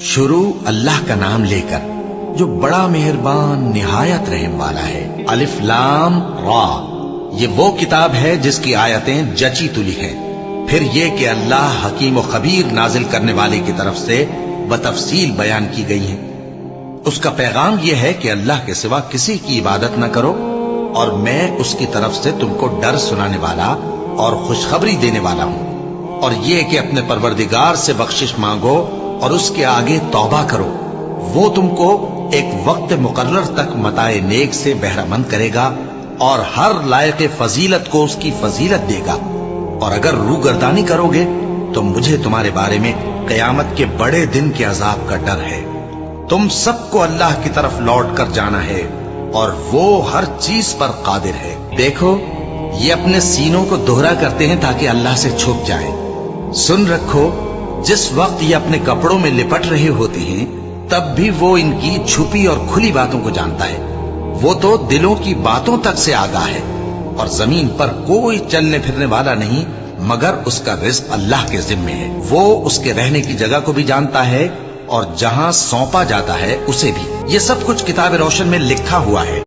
شروع اللہ کا نام لے کر جو بڑا مہربان نہایت رحم والا ہے۔ الف لام را، یہ وہ کتاب ہے جس کی آیتیں جچی تلی ہیں۔ پھر یہ کہ اللہ حکیم و خبیر نازل کرنے والے کی طرف سے بتفصیل بیان کی گئی ہیں۔ اس کا پیغام یہ ہے کہ اللہ کے سوا کسی کی عبادت نہ کرو، اور میں اس کی طرف سے تم کو ڈر سنانے والا اور خوشخبری دینے والا ہوں، اور یہ کہ اپنے پروردگار سے بخشش مانگو اور اس کے آگے توبہ کرو، وہ تم کو ایک وقت مقرر تک متاع نیک سے بہرہ مند کرے گا اور ہر لائق فضیلت کو اس کی فضیلت دے گا۔ اور اگر روگردانی کرو گے تو مجھے تمہارے بارے میں قیامت کے بڑے دن کے عذاب کا ڈر ہے۔ تم سب کو اللہ کی طرف لوٹ کر جانا ہے اور وہ ہر چیز پر قادر ہے۔ دیکھو، یہ اپنے سینوں کو دوہرا کرتے ہیں تاکہ اللہ سے چھپ جائیں۔ سن رکھو، جس وقت یہ اپنے کپڑوں میں لپٹ رہے ہوتے ہیں تب بھی وہ ان کی چھپی اور کھلی باتوں کو جانتا ہے۔ وہ تو دلوں کی باتوں تک سے آگاہ ہے، اور زمین پر کوئی چلنے پھرنے والا نہیں مگر اس کا رزق اللہ کے ذمے ہے۔ وہ اس کے رہنے کی جگہ کو بھی جانتا ہے اور جہاں سونپا جاتا ہے اسے بھی۔ یہ سب کچھ کتاب روشن میں لکھا ہوا ہے۔